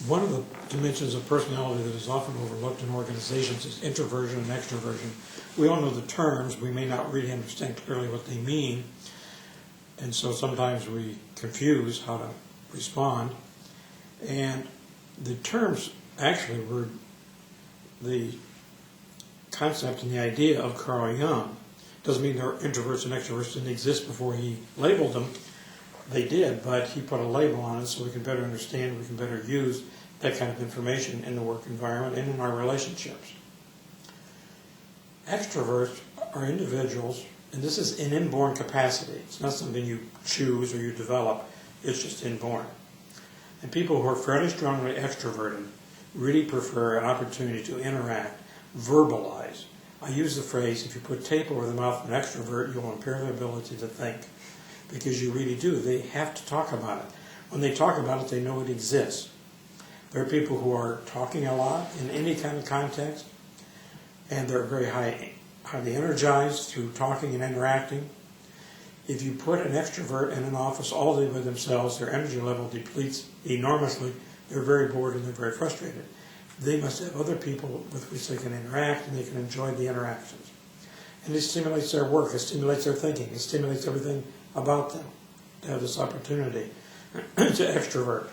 One of the dimensions of personality that is often overlooked in organizations is introversion and extroversion. We all know the terms, we may not really understand clearly what they mean, and so sometimes we confuse how to respond. And the terms actually were the concept and the idea of Carl Jung. Doesn't mean there are introverts and extroverts didn't exist before he labeled them. They did, but he put a label on it so we can better understand, we can better use that kind of information in the work environment and in our relationships. Extroverts are individuals, and this is an inborn capacity. It's not something you choose or you develop, it's just inborn. And people who are fairly strongly extroverted really prefer an opportunity to interact, verbalize. I use the phrase, if you put tape over the mouth of an extrovert, you will impair their ability to think. Because you really do. They have to talk about it. When they talk about it, they know it exists. There are people who are talking a lot in any kind of context, and they're very highly energized through talking and interacting. If you put an extrovert in an office all day with themselves, their energy level depletes enormously. They're very bored and they're very frustrated. They must have other people with which they can interact and they can enjoy the interactions. And it stimulates their work, it stimulates their thinking, it stimulates everything about them to have this opportunity to extrovert.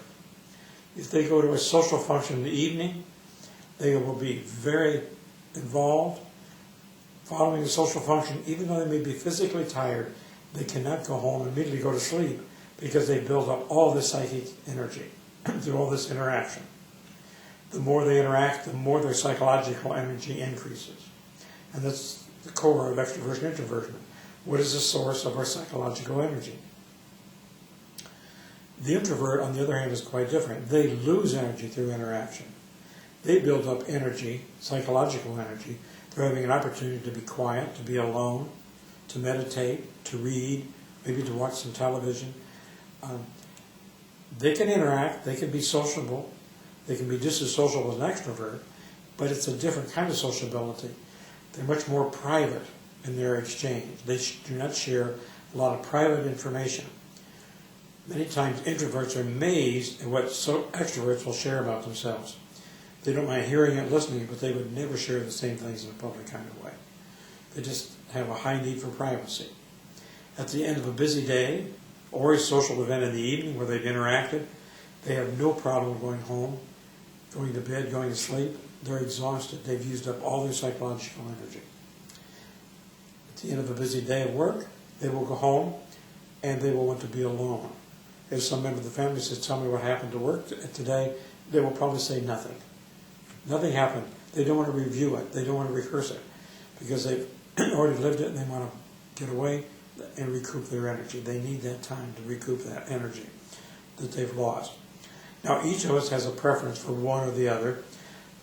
If they go to a social function in the evening, they will be very involved. Following the social function, even though they may be physically tired, they cannot go home and immediately go to sleep because they build up all this psychic energy through all this interaction. The more they interact, the more their psychological energy increases. And that's the core of extroversion and introversion. What is the source of our psychological energy? The introvert, on the other hand, is quite different. They lose energy through interaction. They build up energy, psychological energy, through having an opportunity to be quiet, to be alone, to meditate, to read, maybe to watch some television. They can interact, they can be sociable, they can be just as sociable as an extrovert, but it's a different kind of sociability. They're much more private in their exchange. They do not share a lot of private information. Many times introverts are amazed at what extroverts will share about themselves. They don't mind hearing it, listening, but they would never share the same things in a public kind of way. They just have a high need for privacy. At the end of a busy day, or a social event in the evening where they've interacted, they have no problem going home, going to bed, going to sleep. They're exhausted. They've used up all their psychological energy. At the end of a busy day of work, they will go home and they will want to be alone. If some member of the family says, tell me what happened to work today, they will probably say nothing. Nothing happened. They don't want to review it. They don't want to rehearse it because they've already lived it and they want to get away and recoup their energy. They need that time to recoup that energy that they've lost. Now, each of us has a preference for one or the other.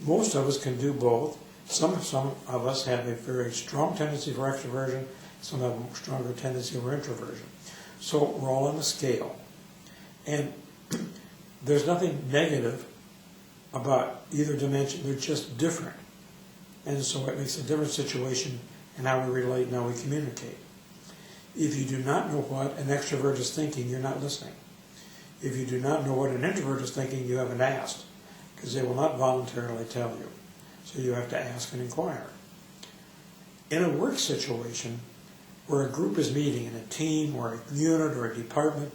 Most of us can do both. Some of us have a very strong tendency for extroversion. Some have a stronger tendency for introversion. So we're all on a scale. And there's nothing negative about either dimension. They're just different. And so it makes a different situation in how we relate and how we communicate. If you do not know what an extrovert is thinking, you're not listening. If you do not know what an introvert is thinking, you haven't asked, because they will not voluntarily tell you. So you have to ask and inquire. In a work situation where a group is meeting in a team or a unit or a department,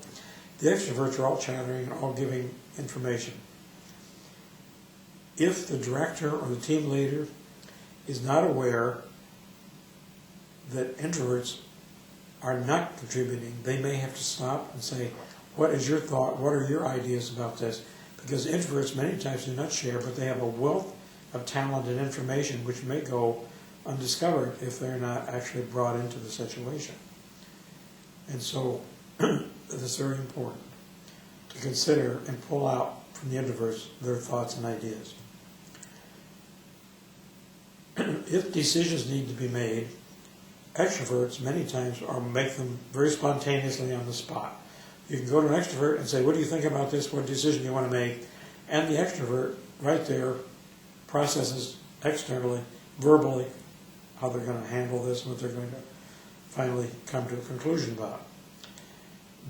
the extroverts are all chattering and all giving information. If the director or the team leader is not aware that introverts are not contributing, they may have to stop and say, what is your thought? What are your ideas about this? Because introverts many times do not share, but they have a wealth of talent and information which may go undiscovered if they're not actually brought into the situation. And so it's very important to consider and pull out from the introverts their thoughts and ideas. If decisions need to be made, extroverts many times make them very spontaneously on the spot. You can go to an extrovert and say, what do you think about this? What decision do you want to make? And the extrovert right there processes externally, verbally, how they're going to handle this and what they're going to finally come to a conclusion about.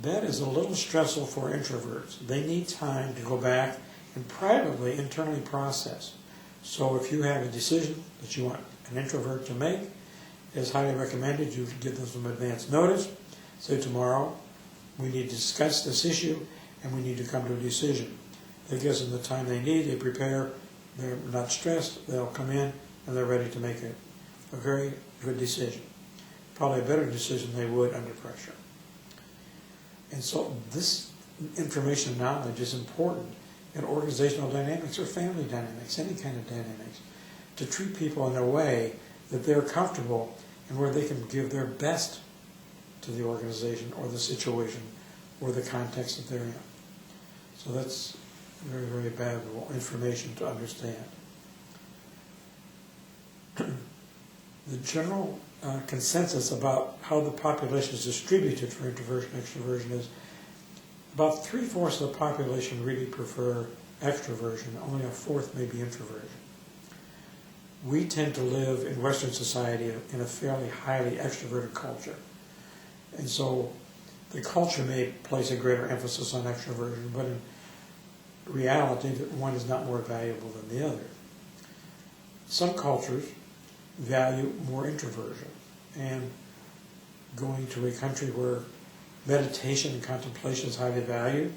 That is a little stressful for introverts. They need time to go back and privately, internally process. So if you have a decision that you want an introvert to make, it's highly recommended you give them some advance notice. Say tomorrow, we need to discuss this issue and we need to come to a decision. That gives them the time they need, they prepare, they're not stressed, they'll come in and they're ready to make a very good decision. Probably a better decision than they would under pressure. And so this information and knowledge is important in organizational dynamics or family dynamics, any kind of dynamics, to treat people in a way that they're comfortable and where they can give their best to the organization or the situation or the context that they're in. So that's very, very valuable information to understand. The general consensus about how the population is distributed for introversion and extroversion is about 3/4 of the population really prefer extroversion, only 1/4 may be introversion. We tend to live in Western society in a fairly highly extroverted culture. And so the culture may place a greater emphasis on extroversion, but in reality, one is not more valuable than the other. Some cultures value more introversion, and going to a country where meditation and contemplation is highly valued,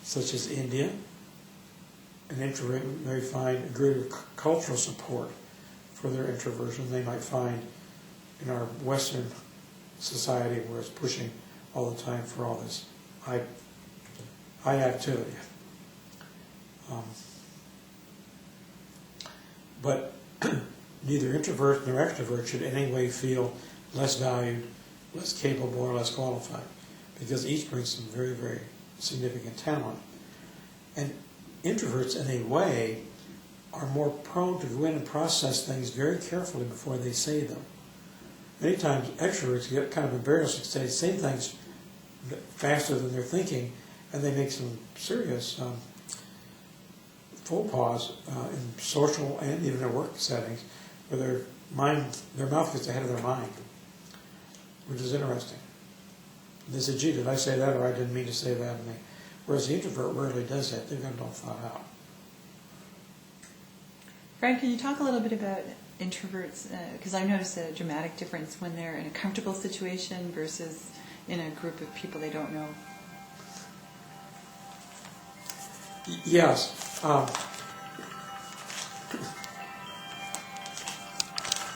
such as India, an introvert may find a greater cultural support for their introversion they might find in our Western society, where it's pushing all the time for all this high activity. But neither introvert nor extrovert should in any way feel less valued, less capable, or less qualified, because each brings some very, very significant talent. And introverts, in a way, are more prone to go in and process things very carefully before they say them. Many times extroverts get kind of embarrassed and say things faster than they're thinking, and they make some serious faux pas in social and even in work settings, where their mouth gets ahead of their mind, which is interesting. They say, gee, did I say that, or I didn't mean to say that? Whereas the introvert rarely does that. They've got it all thought out. Frank, can you talk a little bit about introverts? Because I noticed a dramatic difference when they're in a comfortable situation versus in a group of people they don't know. Yes.